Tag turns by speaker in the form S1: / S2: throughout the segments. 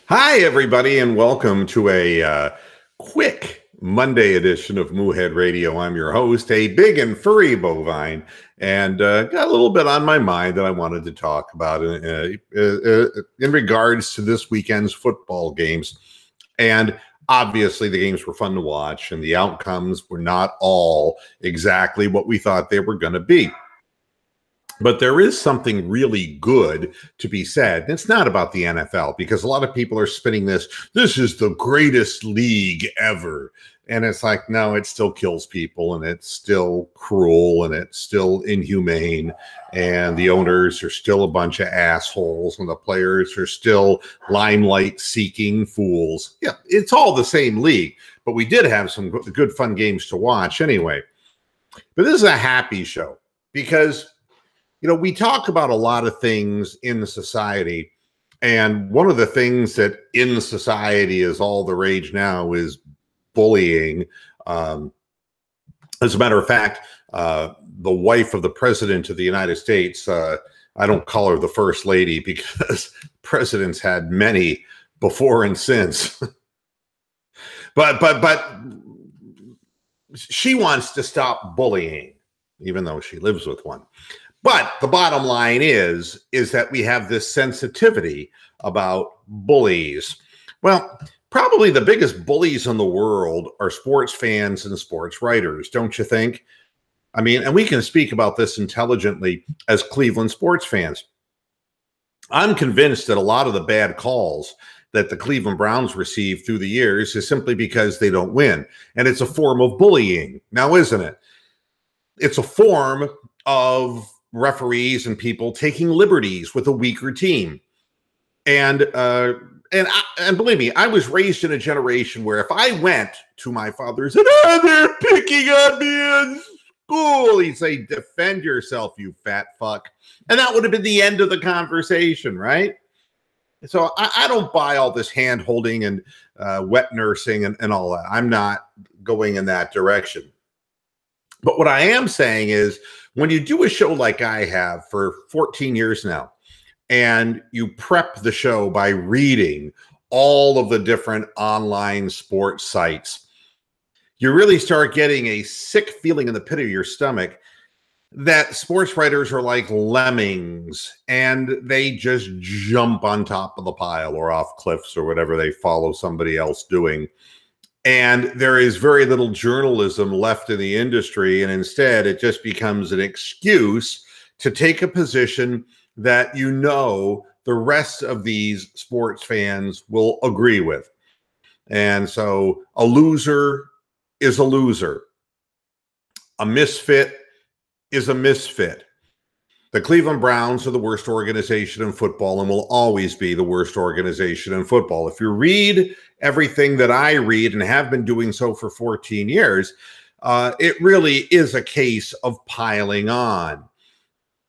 S1: Hi, everybody, and welcome to a quick Monday edition of Moohead Radio. I'm your host, a big and furry bovine, and got a little bit on my mind that I wanted to talk about in regards to this weekend's football games. And obviously, the games were fun to watch, and the outcomes were not all exactly what we thought they were going to be. But there is something really good to be said. And it's not about the NFL, because a lot of people are spinning this is the greatest league ever. And it's like, no, it still kills people, and it's still cruel, and it's still inhumane. And the owners are still a bunch of assholes, and the players are still limelight seeking fools. Yeah, it's all the same league. But we did have some good, fun games to watch anyway. But this is a happy show because we talk about a lot of things in society, and one of the things that in society is all the rage now is bullying. As a matter of fact, the wife of the president of the United States, I don't call her the first lady because presidents had many before and since, but she wants to stop bullying, even though she lives with one. But the bottom line is that we have this sensitivity about bullies. Well, probably the biggest bullies in the world are sports fans and sports writers, don't you think? I mean, and we can speak about this intelligently as Cleveland sports fans. I'm convinced that a lot of the bad calls that the Cleveland Browns receive through the years is simply because they don't win. And it's a form of bullying now, isn't it? It's a form of referees and people taking liberties with a weaker team. And believe me, I was raised in a generation where if I went to my father and said, they're picking on me in school, he'd say, defend yourself, you fat fuck. And that would have been the end of the conversation, right? So I don't buy all this hand holding and wet nursing and all that. I'm not going in that direction. But what I am saying is, when you do a show like I have for 14 years now, and you prep the show by reading all of the different online sports sites, you really start getting a sick feeling in the pit of your stomach that sports writers are like lemmings, and they just jump on top of the pile or off cliffs or whatever they follow somebody else doing. And there is very little journalism left in the industry. And instead, it just becomes an excuse to take a position that the rest of these sports fans will agree with. And so a loser is a loser. A misfit is a misfit. The Cleveland Browns are the worst organization in football and will always be the worst organization in football. If you read everything that I read and have been doing so for 14 years, it really is a case of piling on.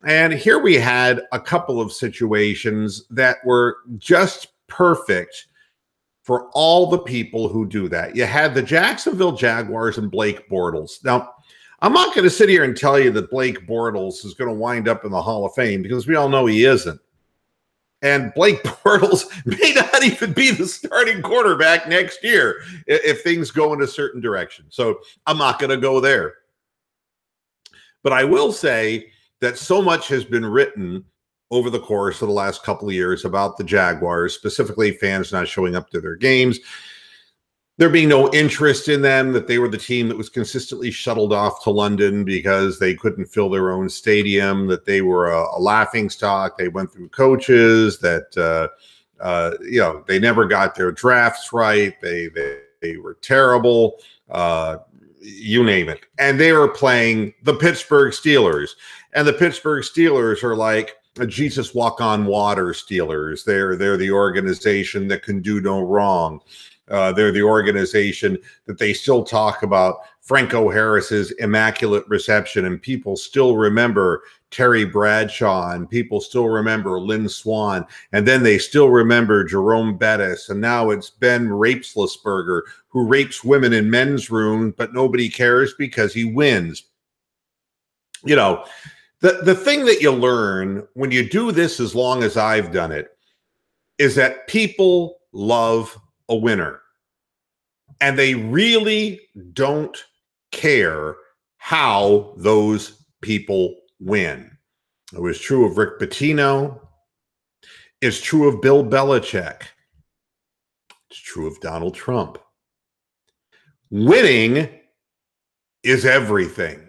S1: And here we had a couple of situations that were just perfect for all the people who do that. You had the Jacksonville Jaguars and Blake Bortles. Now, I'm not going to sit here and tell you that Blake Bortles is going to wind up in the Hall of Fame, because we all know he isn't. And Blake Bortles may not even be the starting quarterback next year if things go in a certain direction. So I'm not going to go there. But I will say that so much has been written over the course of the last couple of years about the Jaguars, specifically fans not showing up to their games, there being no interest in them, that they were the team that was consistently shuttled off to London because they couldn't fill their own stadium, that they were a laughingstock. They went through coaches that, they never got their drafts right. They were terrible, you name it. And they were playing the Pittsburgh Steelers. And the Pittsburgh Steelers are like a Jesus walk on water Steelers. They're the organization that can do no wrong. They're the organization that they still talk about Franco Harris's immaculate reception, and people still remember Terry Bradshaw, and people still remember Lynn Swann, and then they still remember Jerome Bettis, and now it's Ben Rapeslisberger, who rapes women in men's rooms, but nobody cares because he wins. You know, the thing that you learn when you do this as long as I've done it is that people love a winner. And they really don't care how those people win. It was true of Rick Pitino. It's true of Bill Belichick. It's true of Donald Trump. Winning is everything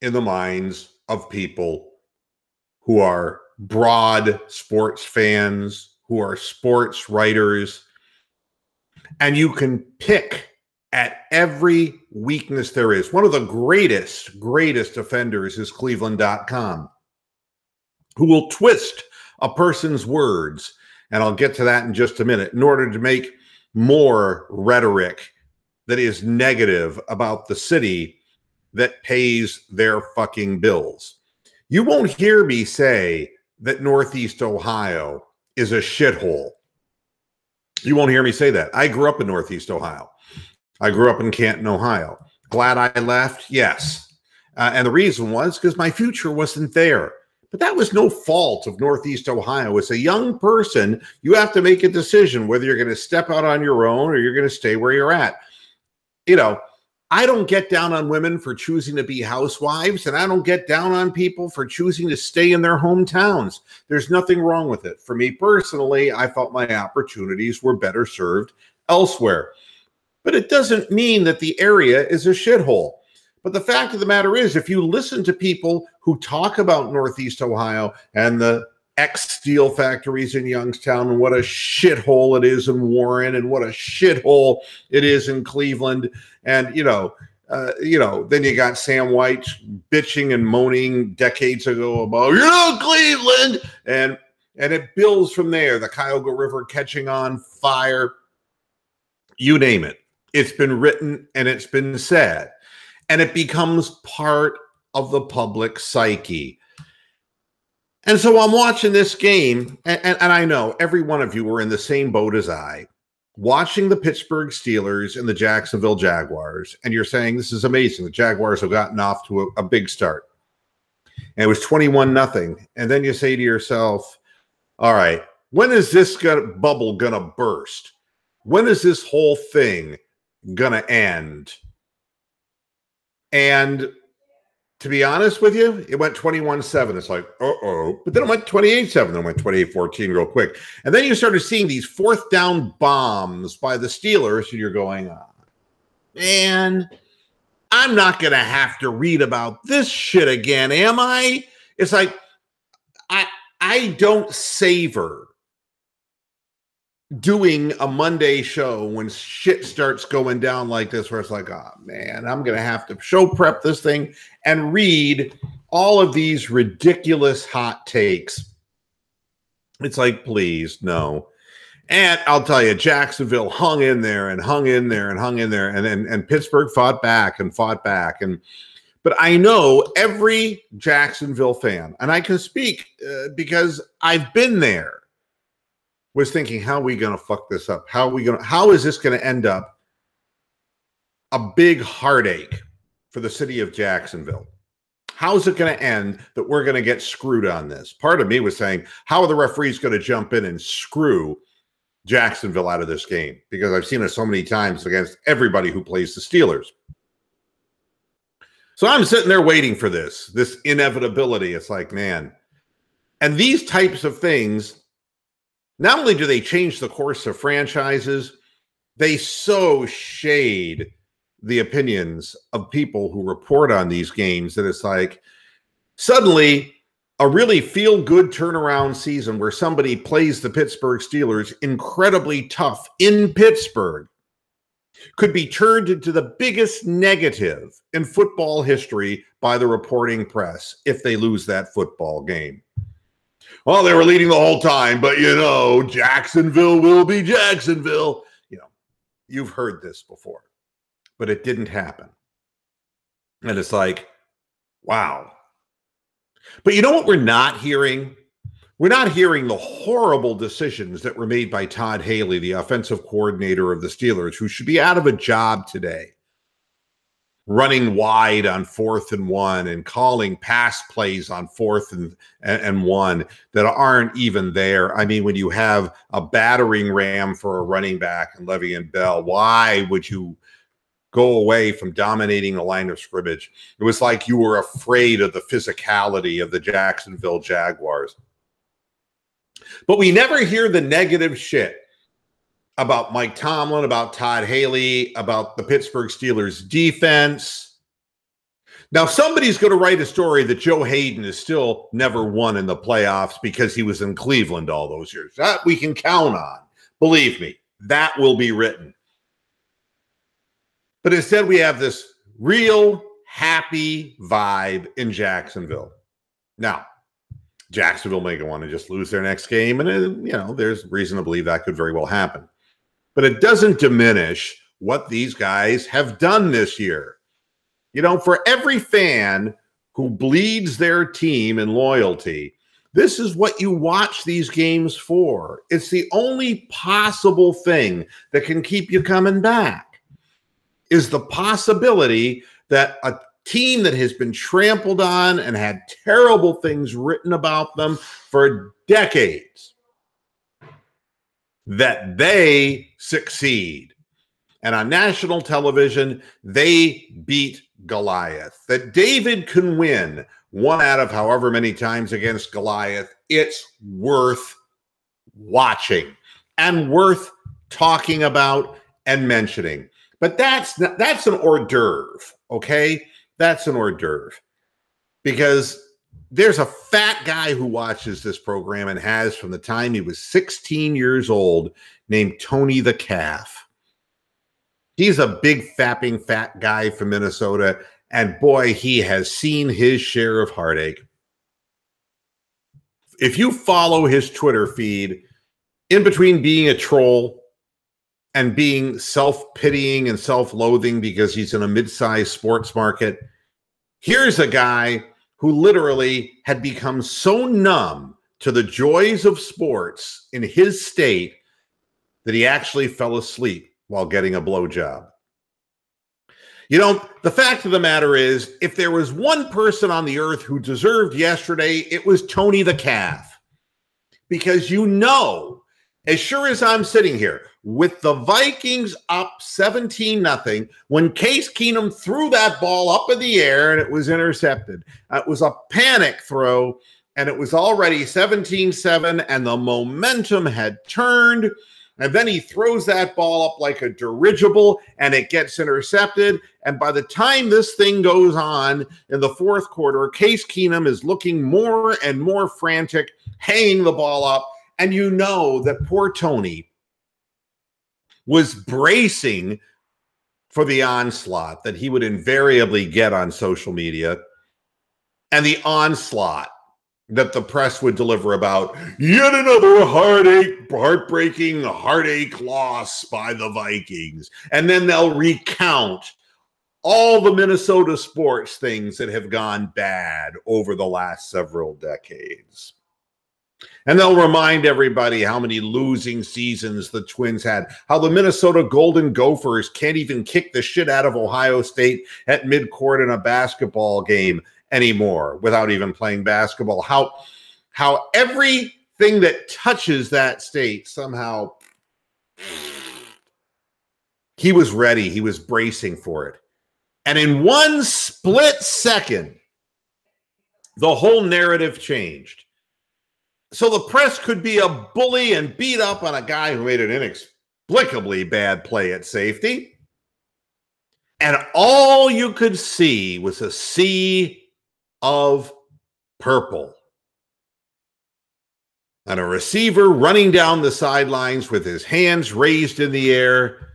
S1: in the minds of people who are broad sports fans, who are sports writers, and you can pick at every weakness there is. One of the greatest offenders is Cleveland.com, who will twist a person's words, and I'll get to that in just a minute, in order to make more rhetoric that is negative about the city that pays their fucking bills. You won't hear me say that Northeast Ohio is a shithole. You won't hear me say that. I grew up in Northeast Ohio. I grew up in Canton, Ohio. Glad I left? Yes. And the reason was because my future wasn't there. But that was no fault of Northeast Ohio. As a young person, you have to make a decision whether you're going to step out on your own or you're going to stay where you're at. You know, I don't get down on women for choosing to be housewives, and I don't get down on people for choosing to stay in their hometowns. There's nothing wrong with it. For me personally, I felt my opportunities were better served elsewhere. But it doesn't mean that the area is a shithole. But the fact of the matter is, if you listen to people who talk about Northeast Ohio and the ex-steel factories in Youngstown and what a shithole it is in Warren and what a shithole it is in Cleveland, and then you got Sam White bitching and moaning decades ago about Cleveland, and it builds from there. The Cuyahoga River catching on fire, you name it. It's been written and it's been said. And it becomes part of the public psyche. And so I'm watching this game, and I know every one of you were in the same boat as I, watching the Pittsburgh Steelers and the Jacksonville Jaguars, and you're saying, this is amazing. The Jaguars have gotten off to a big start. And it was 21-0. And then you say to yourself, all right, when is this bubble going to burst? When is this whole thing going to end? And to be honest with you, it went 21-7. It's like, uh-oh. But then it went 28-7. Then it went 28-14 real quick. And then you started seeing these fourth down bombs by the Steelers, and you're going, man, I'm not going to have to read about this shit again, am I? It's like, I don't savor doing a Monday show when shit starts going down like this, where it's like, oh man, I'm going to have to show prep this thing and read all of these ridiculous hot takes. It's like, please, no. And I'll tell you, Jacksonville hung in there and hung in there and hung in there. And Pittsburgh fought back and fought back. But I know every Jacksonville fan, and I can speak because I've been there, was thinking, how are we going to fuck this up? How is this going to end up a big heartache for the city of Jacksonville? How is it going to end that we're going to get screwed on this? Part of me was saying, how are the referees going to jump in and screw Jacksonville out of this game? Because I've seen it so many times against everybody who plays the Steelers. So I'm sitting there waiting for this inevitability. It's like, man. And these types of things, not only do they change the course of franchises, they so shade the opinions of people who report on these games that it's like suddenly a really feel-good turnaround season where somebody plays the Pittsburgh Steelers incredibly tough in Pittsburgh could be turned into the biggest negative in football history by the reporting press if they lose that football game. Well, they were leading the whole time, but, Jacksonville will be Jacksonville. You've heard this before, but it didn't happen. And it's like, wow. But you know what we're not hearing? We're not hearing the horrible decisions that were made by Todd Haley, the offensive coordinator of the Steelers, who should be out of a job today. running wide on 4th and 1 and calling pass plays on 4th and 1 that aren't even there. I mean, when you have a battering ram for a running back and Le'Veon Bell, why would you go away from dominating the line of scrimmage? It was like you were afraid of the physicality of the Jacksonville Jaguars. But we never hear the negative shit about Mike Tomlin, about Todd Haley, about the Pittsburgh Steelers defense. Now, somebody's going to write a story that Joe Hayden has still never won in the playoffs because he was in Cleveland all those years. That we can count on. Believe me, that will be written. But instead, we have this real happy vibe in Jacksonville. Now, Jacksonville may go on to just lose their next game, and there's reason to believe that could very well happen. But it doesn't diminish what these guys have done this year. For every fan who bleeds their team in loyalty, this is what you watch these games for. It's the only possible thing that can keep you coming back, is the possibility that a team that has been trampled on and had terrible things written about them for decades, that they succeed. And on national television, they beat Goliath. That David can win one out of however many times against Goliath, it's worth watching and worth talking about and mentioning. But that's an hors d'oeuvre, okay? That's an hors d'oeuvre. Because there's a fat guy who watches this program and has from the time he was 16 years old named Tony the Calf. He's a big fapping fat guy from Minnesota, and boy, he has seen his share of heartache. If you follow his Twitter feed, in between being a troll and being self-pitying and self-loathing because he's in a mid-sized sports market, here's a guy who literally had become so numb to the joys of sports in his state that he actually fell asleep while getting a blowjob. The fact of the matter is, if there was one person on the earth who deserved yesterday, it was Tony the Calf. Because as sure as I'm sitting here, with the Vikings up 17-0, when Case Keenum threw that ball up in the air and it was intercepted, it was a panic throw, and it was already 17-7, and the momentum had turned, and then he throws that ball up like a dirigible, and it gets intercepted, and by the time this thing goes on in the fourth quarter, Case Keenum is looking more and more frantic, hanging the ball up, and that poor Tony was bracing for the onslaught that he would invariably get on social media, and the onslaught that the press would deliver about yet another heartbreaking heartache loss by the Vikings. And then they'll recount all the Minnesota sports things that have gone bad over the last several decades. And they'll remind everybody how many losing seasons the Twins had, how the Minnesota Golden Gophers can't even kick the shit out of Ohio State at midcourt in a basketball game anymore without even playing basketball, how everything that touches that state somehow, he was ready, he was bracing for it. And in one split second, the whole narrative changed. So the press could be a bully and beat up on a guy who made an inexplicably bad play at safety. And all you could see was a sea of purple. And a receiver running down the sidelines with his hands raised in the air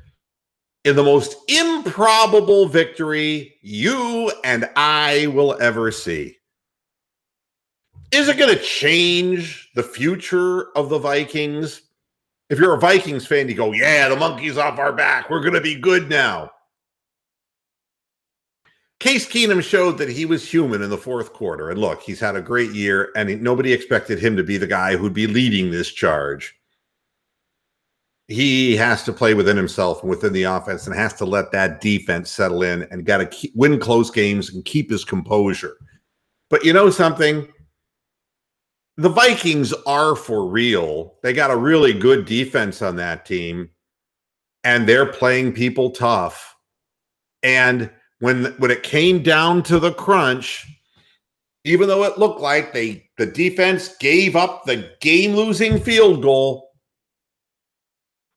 S1: in the most improbable victory you and I will ever see. Is it going to change the future of the Vikings? If you're a Vikings fan, you go, yeah, the monkey's off our back. We're going to be good now. Case Keenum showed that he was human in the fourth quarter. And look, he's had a great year, and nobody expected him to be the guy who'd be leading this charge. he has to play within himself and within the offense and has to let that defense settle in and got to win close games and keep his composure. But you know something? The Vikings are for real. They got a really good defense on that team, and they're playing people tough. And when it came down to the crunch, even though it looked like the defense gave up the game-losing field goal,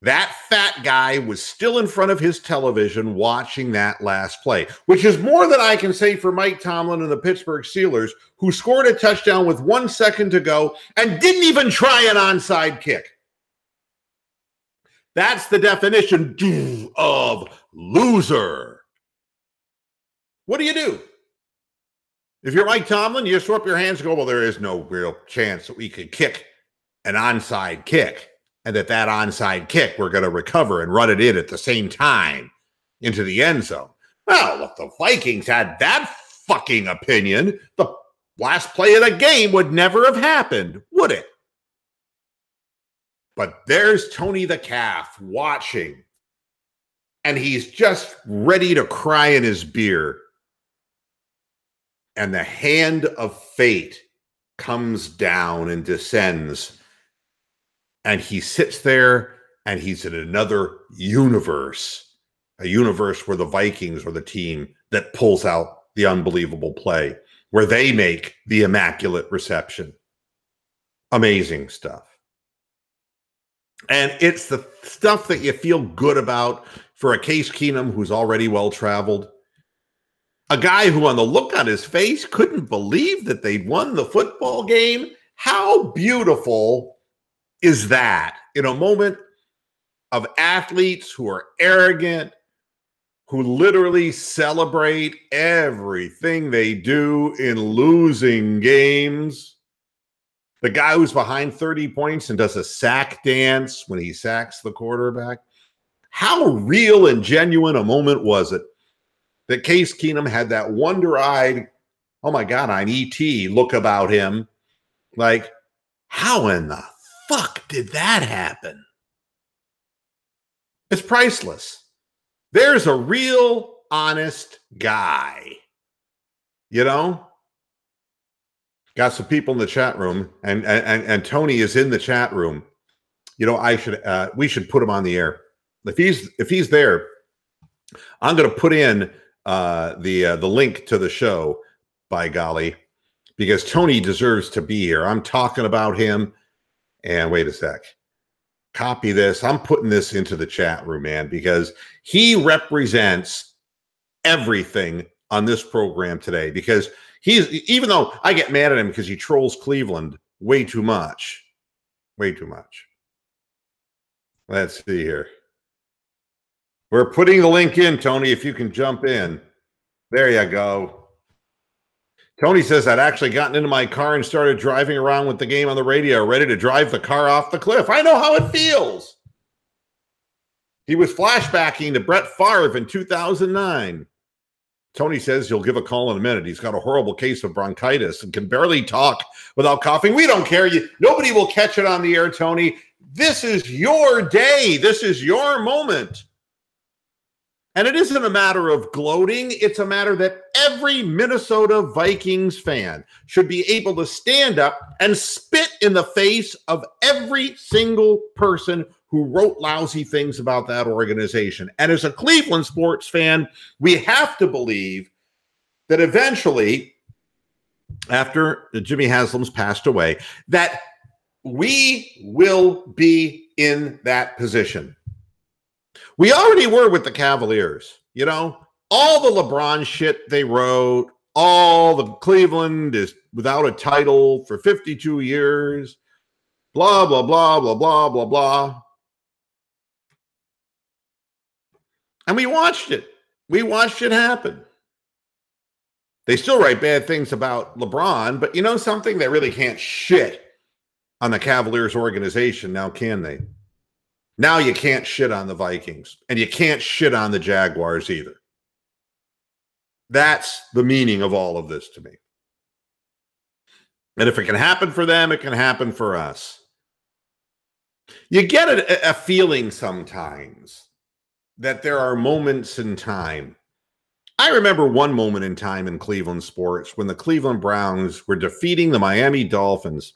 S1: that fat guy was still in front of his television watching that last play, which is more than I can say for Mike Tomlin and the Pittsburgh Steelers, who scored a touchdown with 1 second to go and didn't even try an onside kick. That's the definition of loser. What do you do? If you're Mike Tomlin, you just throw up your hands and go, well, there is no real chance that we could kick an onside kick. And that onside kick, we're going to recover and run it in at the same time into the end zone. Well, if the Vikings had that fucking opinion, the last play of the game would never have happened, would it? But there's Tony the Calf watching, and he's just ready to cry in his beer. And the hand of fate comes down and descends. And he sits there and he's in another universe, a universe where the Vikings are the team that pulls out the unbelievable play, where they make the immaculate reception. Amazing stuff. And it's the stuff that you feel good about for a Case Keenum who's already well-traveled. A guy who on the look on his face couldn't believe that they'd won the football game. How beautiful is that in a moment of athletes who are arrogant, who literally celebrate everything they do in losing games? The guy who's behind 30 points and does a sack dance when he sacks the quarterback. How real and genuine a moment was it that Case Keenum had that wonder-eyed, oh my God, I'm E.T. look about him. Like, how in the fuck did that happen? It's priceless. There's a real honest guy. You know? Got some people in the chat room, and Tony is in the chat room. You know, we should put him on the air. If he's there, I'm going to put in the link to the show, by golly, because Tony deserves to be here. I'm talking about him. And wait a sec. Copy this. I'm putting this into the chat room, man, because he represents everything on this program today. Because even though I get mad at him because he trolls Cleveland way too much. Way too much. Let's see here. We're putting the link in, Tony, if you can jump in. There you go. Tony says, I'd actually gotten into my car and started driving around with the game on the radio, ready to drive the car off the cliff. I know how it feels. He was flashbacking to Brett Favre in 2009. Tony says he'll give a call in a minute. He's got a horrible case of bronchitis and can barely talk without coughing. We don't care. Nobody will catch it on the air, Tony. This is your day. This is your moment. And it isn't a matter of gloating. It's a matter that every Minnesota Vikings fan should be able to stand up and spit in the face of every single person who wrote lousy things about that organization. And as a Cleveland sports fan, we have to believe that eventually, after Jimmy Haslam's passed away, that we will be in that position. We already were with the Cavaliers, you know, all the LeBron shit they wrote, all the Cleveland is without a title for 52 years, blah, blah, blah, blah, blah, blah, blah. And we watched it. We watched it happen. They still write bad things about LeBron, but you know something? They really can't shit on the Cavaliers organization now, can they? Now you can't shit on the Vikings, and you can't shit on the Jaguars either. That's the meaning of all of this to me. And if it can happen for them, it can happen for us. You get a feeling sometimes that there are moments in time. I remember one moment in time in Cleveland sports when the Cleveland Browns were defeating the Miami Dolphins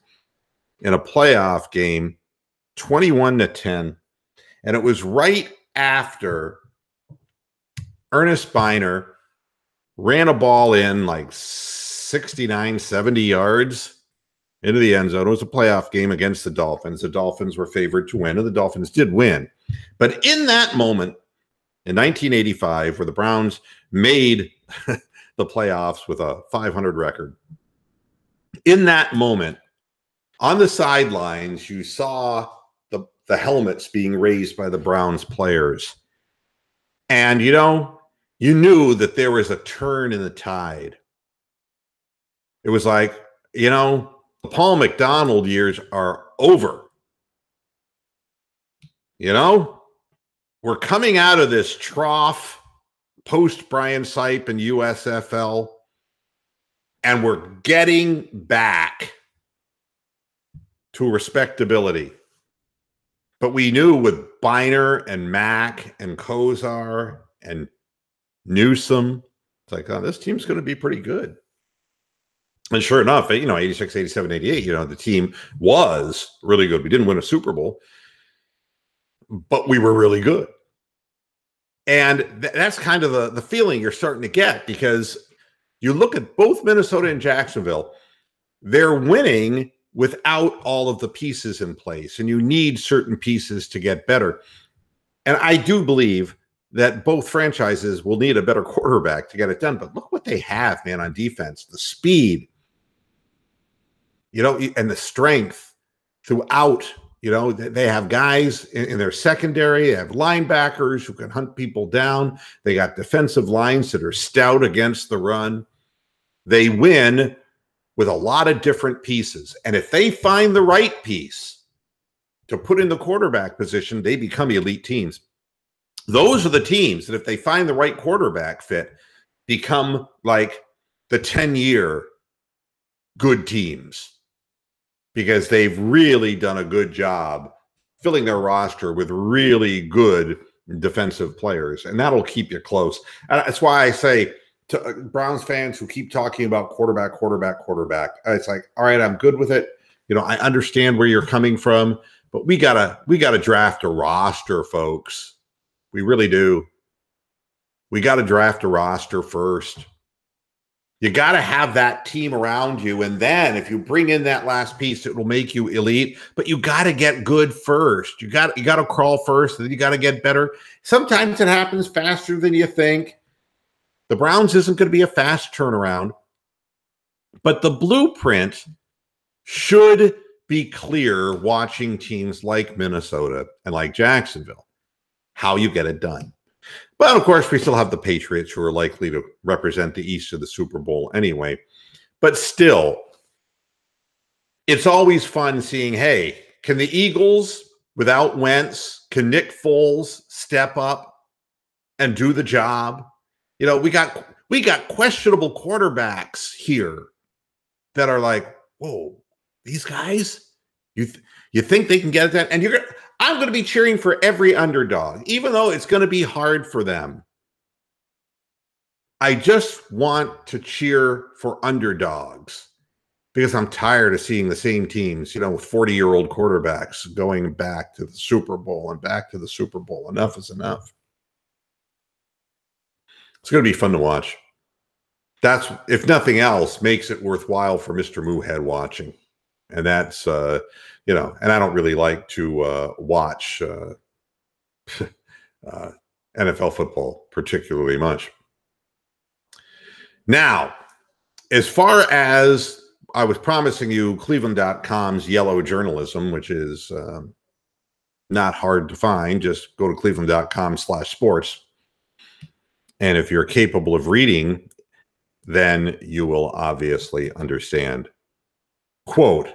S1: in a playoff game, 21-10. And it was right after Ernest Biner ran a ball in like 69, 70 yards into the end zone. It was a playoff game against the Dolphins. The Dolphins were favored to win, and the Dolphins did win. But in that moment, in 1985, where the Browns made the playoffs with a 500 record, in that moment, on the sidelines, you saw the helmets being raised by the Browns players. And, you knew that there was a turn in the tide. It was like, the Paul McDonald years are over. We're coming out of this trough post Brian Sipe and USFL, and we're getting back to respectability. But we knew with Biner and Mack and Kozar and Newsom, it's like, oh, this team's going to be pretty good. And sure enough, 86, 87, 88, the team was really good. We didn't win a Super Bowl, but we were really good. And that's kind of the feeling you're starting to get, because you look at both Minnesota and Jacksonville, they're winning without all of the pieces in place, and you need certain pieces to get better. And I do believe that both franchises will need a better quarterback to get it done. But look what they have, man, on defense. The speed, and the strength throughout. They have guys in their secondary. They have linebackers who can hunt people down. They got defensive lines that are stout against the run. They win with a lot of different pieces. And if they find the right piece to put in the quarterback position, they become elite teams. Those are the teams that, if they find the right quarterback fit, become like the 10-year good teams, because they've really done a good job filling their roster with really good defensive players, and that'll keep you close. And that's why I say to Browns fans who keep talking about quarterback, it's like, all right, I'm good with it. I understand where you're coming from, but we gotta draft a roster, folks. We really do. We got to draft a roster first. You got to have that team around you. And then if you bring in that last piece, it will make you elite. But you got to get good first. You got to crawl first, and then you got to get better. Sometimes it happens faster than you think. The Browns isn't going to be a fast turnaround. But the blueprint should be clear, watching teams like Minnesota and like Jacksonville, how you get it done. But, of course, we still have the Patriots, who are likely to represent the East of the Super Bowl anyway. But still, it's always fun seeing, hey, can the Eagles, without Wentz, can Nick Foles step up and do the job? We got questionable quarterbacks here that are like, whoa, these guys, you think they can get it done? And I'm going to be cheering for every underdog, even though it's going to be hard for them. I just want to cheer for underdogs, because I'm tired of seeing the same teams, with 40-year-old quarterbacks going back to the Super Bowl and back to the Super Bowl. Enough is enough. It's going to be fun to watch. That's, if nothing else, makes it worthwhile for Mr. Moohead watching. And that's, and I don't really like to watch NFL football particularly much. Now, as far as I was promising you, Cleveland.com's yellow journalism, which is not hard to find, just go to cleveland.com/sports. And if you're capable of reading, then you will obviously understand. Quote,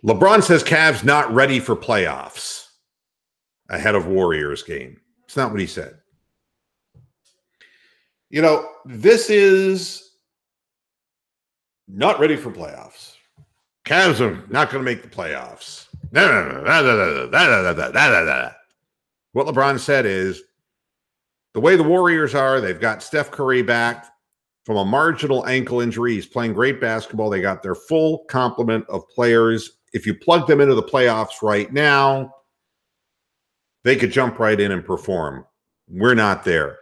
S1: LeBron says Cavs not ready for playoffs ahead of Warriors game. It's not what he said. This is not ready for playoffs. Cavs are not going to make the playoffs. What LeBron said is, the way the Warriors are, they've got Steph Curry back from a marginal ankle injury. He's playing great basketball. They got their full complement of players. If you plug them into the playoffs right now, they could jump right in and perform. We're not there.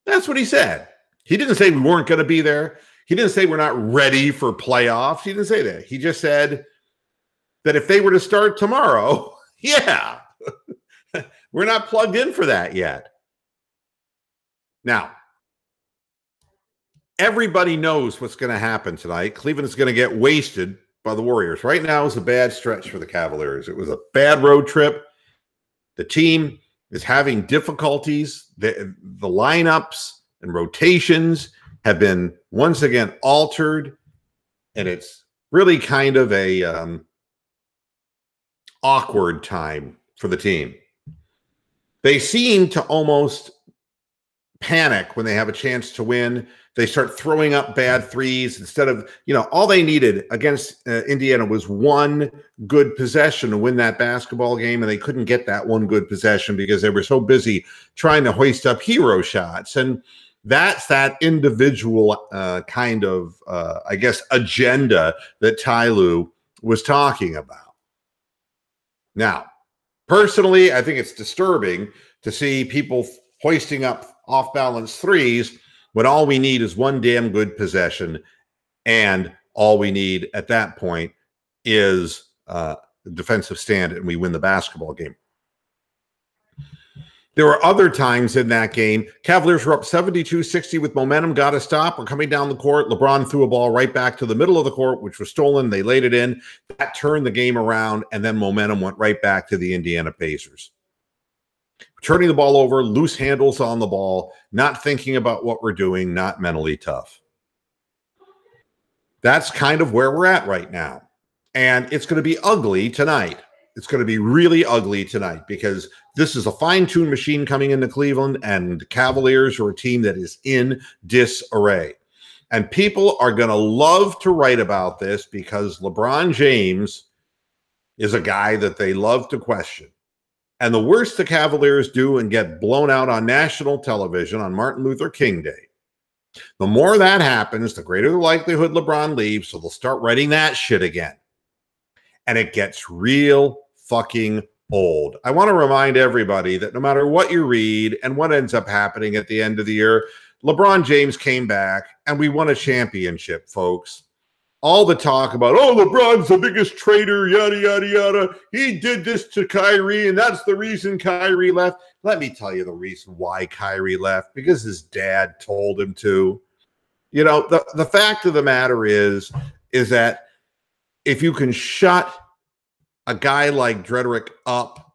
S1: That's what he said. He didn't say we weren't going to be there. He didn't say we're not ready for playoffs. He didn't say that. He just said that if they were to start tomorrow, yeah, we're not plugged in for that yet. Now, everybody knows what's going to happen tonight. Cleveland is going to get wasted by the Warriors. Right now is a bad stretch for the Cavaliers. It was a bad road trip. The team is having difficulties. The lineups and rotations have been once again altered, and it's really kind of a awkward time for the team. They seem to almost panic when they have a chance to win. They start throwing up bad threes instead of, all they needed against Indiana was one good possession to win that basketball game, and they couldn't get that one good possession because they were so busy trying to hoist up hero shots. And that's that individual kind of, agenda that Ty Lue was talking about. Now, personally, I think it's disturbing to see people hoisting up off-balance threes when all we need is one damn good possession, and all we need at that point is the defensive stand, and we win the basketball game. There were other times in that game, Cavaliers were up 72-60 with momentum, got a stop, were coming down the court. LeBron threw a ball right back to the middle of the court, which was stolen. They laid it in. That turned the game around, and then momentum went right back to the Indiana Pacers. Turning the ball over, loose handles on the ball, not thinking about what we're doing, not mentally tough. That's kind of where we're at right now. And it's going to be ugly tonight. It's going to be really ugly tonight because this is a fine-tuned machine coming into Cleveland, and the Cavaliers are a team that is in disarray. And people are going to love to write about this because LeBron James is a guy that they love to question. And the worse the Cavaliers do and get blown out on national television on Martin Luther King Day, the more that happens, the greater the likelihood LeBron leaves, so they'll start writing that shit again. And it gets real fucking old. I want to remind everybody that no matter what you read and what ends up happening at the end of the year, LeBron James came back and we won a championship, folks. All the talk about, LeBron's the biggest traitor, yada, yada, yada. He did this to Kyrie, and that's the reason Kyrie left. Let me tell you the reason why Kyrie left, because his dad told him to. The fact of the matter is that if you can shut a guy like Drederick up,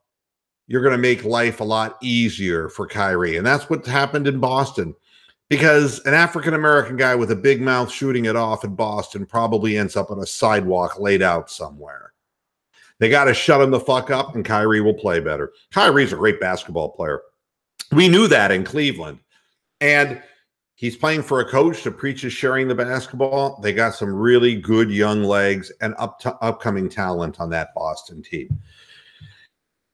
S1: you're going to make life a lot easier for Kyrie. And that's what happened in Boston. Because an African-American guy with a big mouth shooting it off in Boston probably ends up on a sidewalk laid out somewhere. They got to shut him the fuck up, and Kyrie will play better. Kyrie's a great basketball player. We knew that in Cleveland. And he's playing for a coach that preaches sharing the basketball. They got some really good young legs and upcoming talent on that Boston team.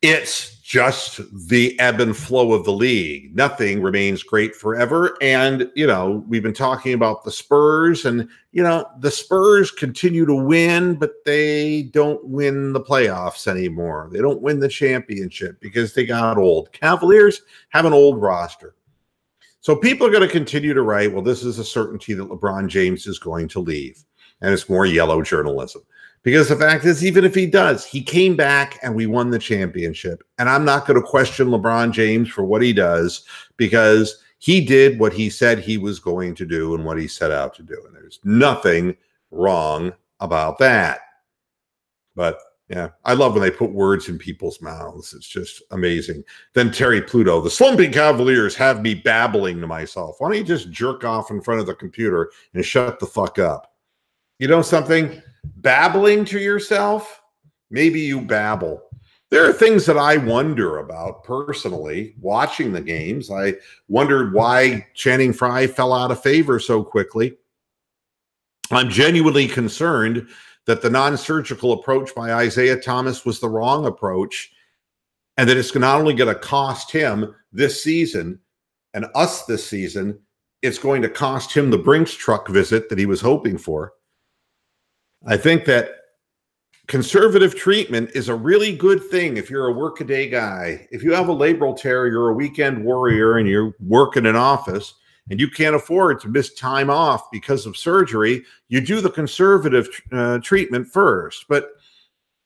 S1: It's just the ebb and flow of the league. Nothing remains great forever. And, we've been talking about the Spurs, and, the Spurs continue to win, but they don't win the playoffs anymore. They don't win the championship because they got old. Cavaliers have an old roster. So people are going to continue to write, well, this is a certainty that LeBron James is going to leave. And it's more yellow journalism. Because the fact is, even if he does, he came back and we won the championship. And I'm not going to question LeBron James for what he does, because he did what he said he was going to do and what he set out to do. And there's nothing wrong about that. But yeah, I love when they put words in people's mouths. It's just amazing. Then Terry Pluto, the slumping Cavaliers have me babbling to myself. Why don't you just jerk off in front of the computer and shut the fuck up? You know something? Babbling to yourself, maybe you babble. There are things that I wonder about personally watching the games. I wondered why Channing Frye fell out of favor so quickly. I'm genuinely concerned that the non-surgical approach by Isaiah Thomas was the wrong approach, and that it's not only going to cost him this season and us this season, it's going to cost him the Brinks truck visit that he was hoping for. I think that conservative treatment is a really good thing if you're a workaday guy. If you have a labral tear, you're a weekend warrior, and you work in an office, and you can't afford to miss time off because of surgery, you do the conservative treatment first. But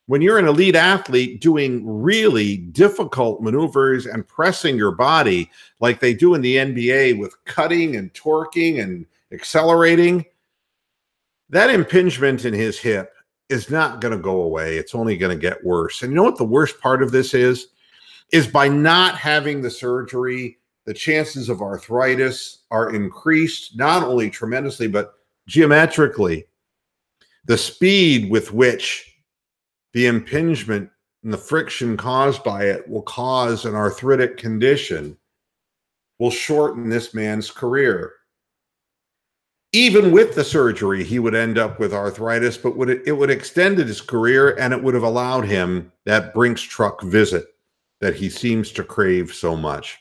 S1: when you're an elite athlete doing really difficult maneuvers and pressing your body like they do in the NBA with cutting and torquing and accelerating, that impingement in his hip is not going to go away. It's only going to get worse. And you know what the worst part of this is by not having the surgery, the chances of arthritis are increased, not only tremendously, but geometrically. The speed with which the impingement and the friction caused by it will cause an arthritic condition will shorten this man's career. Even with the surgery, he would end up with arthritis, but it would extend his career, and it would have allowed him that Brinks truck visit that he seems to crave so much.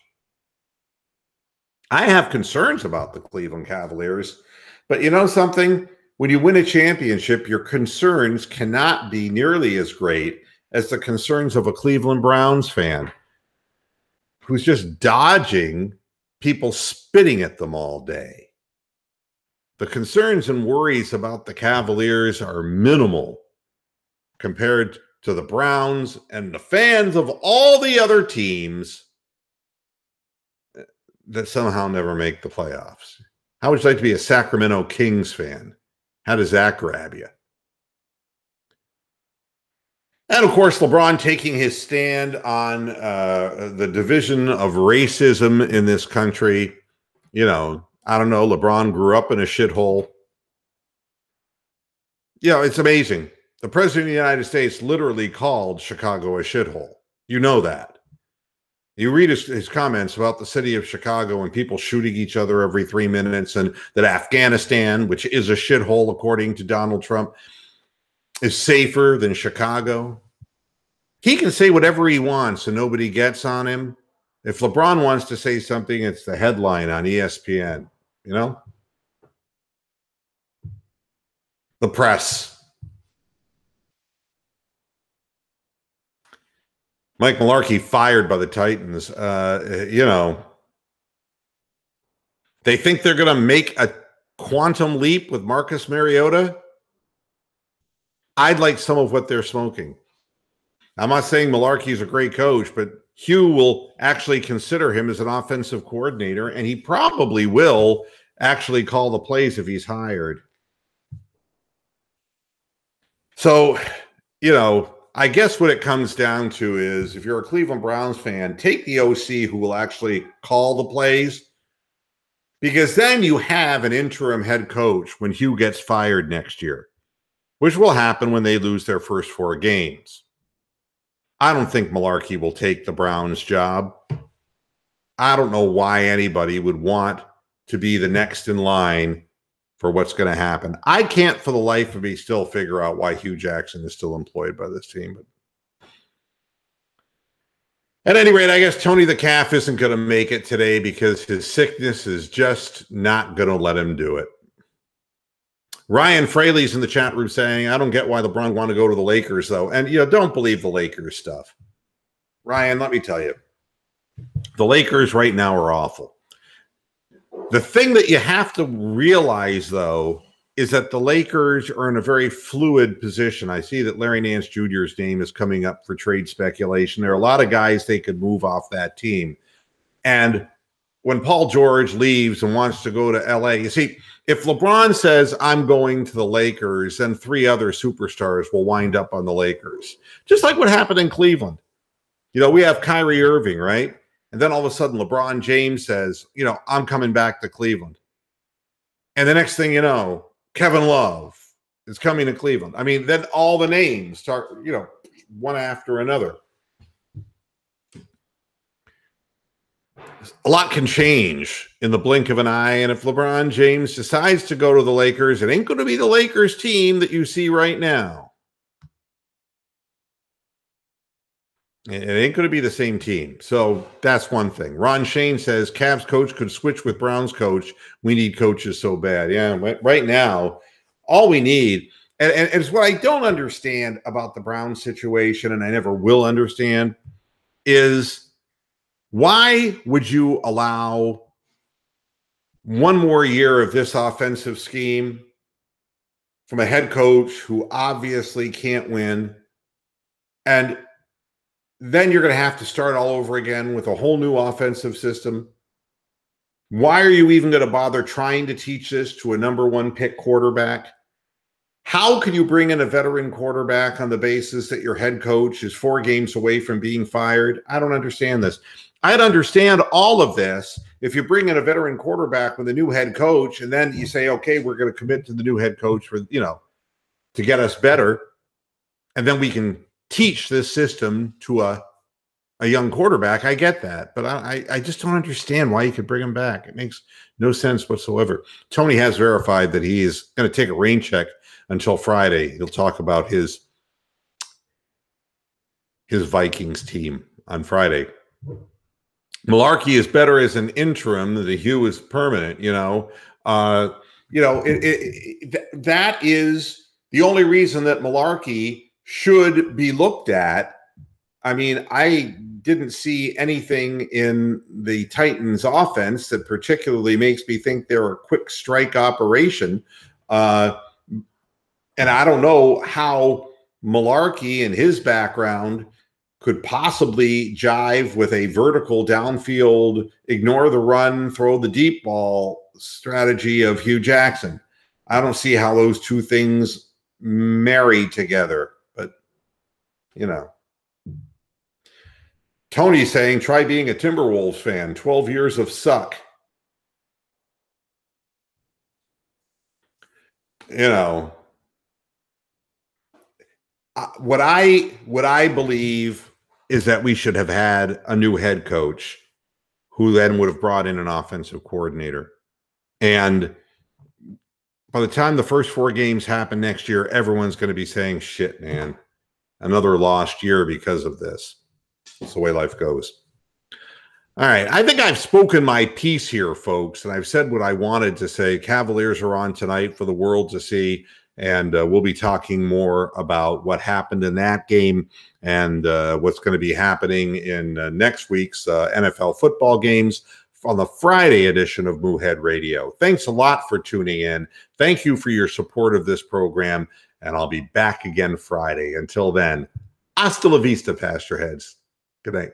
S1: I have concerns about the Cleveland Cavaliers, but you know something? When you win a championship, your concerns cannot be nearly as great as the concerns of a Cleveland Browns fan who's just dodging people spitting at them all day. The concerns and worries about the Cavaliers are minimal compared to the Browns and the fans of all the other teams that somehow never make the playoffs. How would you like to be a Sacramento Kings fan? How does that grab you? And, of course, LeBron taking his stand on the division of racism in this country. You know, I don't know. LeBron grew up in a shithole. You know, it's amazing. The president of the United States literally called Chicago a shithole. You know that. You read his comments about the city of Chicago and people shooting each other every 3 minutes, and that Afghanistan, which is a shithole according to Donald Trump, is safer than Chicago. He can say whatever he wants and nobody gets on him. If LeBron wants to say something, it's the headline on ESPN, you know? The press. Mike Mularkey fired by the Titans. You know, they think they're going to make a quantum leap with Marcus Mariota. I'd like some of what they're smoking. I'm not saying Mularkey is a great coach, but Hugh will actually consider him as an offensive coordinator, and he probably will actually call the plays if he's hired. So, you know, I guess what it comes down to is if you're a Cleveland Browns fan, take the OC who will actually call the plays, because then you have an interim head coach when Hugh gets fired next year, which will happen when they lose their first 4 games. I don't think Mularkey will take the Browns job. I don't know why anybody would want to be the next in line for what's going to happen. I can't for the life of me still figure out why Hugh Jackson is still employed by this team. But at any rate, I guess Tony the Calf isn't going to make it today because his sickness is just not going to let him do it. Ryan Fraley's in the chat room saying, I don't get why LeBron want to go to the Lakers, though. And, you know, don't believe the Lakers stuff. Ryan, let me tell you, the Lakers right now are awful. The thing that you have to realize, though, is that the Lakers are in a very fluid position. I see that Larry Nance Jr.'s name is coming up for trade speculation. There are a lot of guys they could move off that team. And when Paul George leaves and wants to go to L.A., you see, if LeBron says, I'm going to the Lakers, then 3 other superstars will wind up on the Lakers. Just like what happened in Cleveland. You know, we have Kyrie Irving, right? And then all of a sudden, LeBron James says, you know, I'm coming back to Cleveland. And the next thing you know, Kevin Love is coming to Cleveland. I mean, then all the names start, you know, one after another. A lot can change in the blink of an eye. And if LeBron James decides to go to the Lakers, it ain't going to be the Lakers team that you see right now. It ain't going to be the same team. So that's one thing. Ron Shane says Cavs coach could switch with Browns coach. We need coaches so bad. Yeah, right now, all we need, and it's what I don't understand about the Browns situation, and I never will understand, is why would you allow one more year of this offensive scheme from a head coach who obviously can't win, and then you're going to have to start all over again with a whole new offensive system? Why are you even going to bother trying to teach this to a number one pick quarterback? How can you bring in a veteran quarterback on the basis that your head coach is 4 games away from being fired? I don't understand this. I'd understand all of this if you bring in a veteran quarterback with a new head coach and then you say, okay, we're going to commit to the new head coach for, to get us better. And then we can teach this system to a young quarterback. I get that, but I just don't understand why you could bring him back. It makes no sense whatsoever. Tony has verified that he is going to take a rain check until Friday. He'll talk about his Vikings team on Friday. Malarkey is better as an interim than Hugh is permanent. That is the only reason that Malarkey should be looked at. I mean, I didn't see anything in the Titans offense that particularly makes me think they're a quick strike operation. And I don't know how Malarkey and his background could possibly jive with a vertical downfield, ignore the run, throw the deep ball strategy of Hugh Jackson. I don't see how those two things marry together, but Tony's saying, try being a Timberwolves fan. 12 years of suck. What I believe is that we should have had a new head coach who then would have brought in an offensive coordinator. And by the time the first 4 games happen next year, everyone's going to be saying, shit, man, another lost year because of this. That's the way life goes. All right. I think I've spoken my piece here, folks, and I've said what I wanted to say. Cavaliers are on tonight for the world to see, and we'll be talking more about what happened in that game and what's going to be happening in next week's NFL football games on the Friday edition of Moohead Radio. Thanks a lot for tuning in. Thank you for your support of this program, and I'll be back again Friday. Until then, hasta la vista, Pasture Heads. Good night.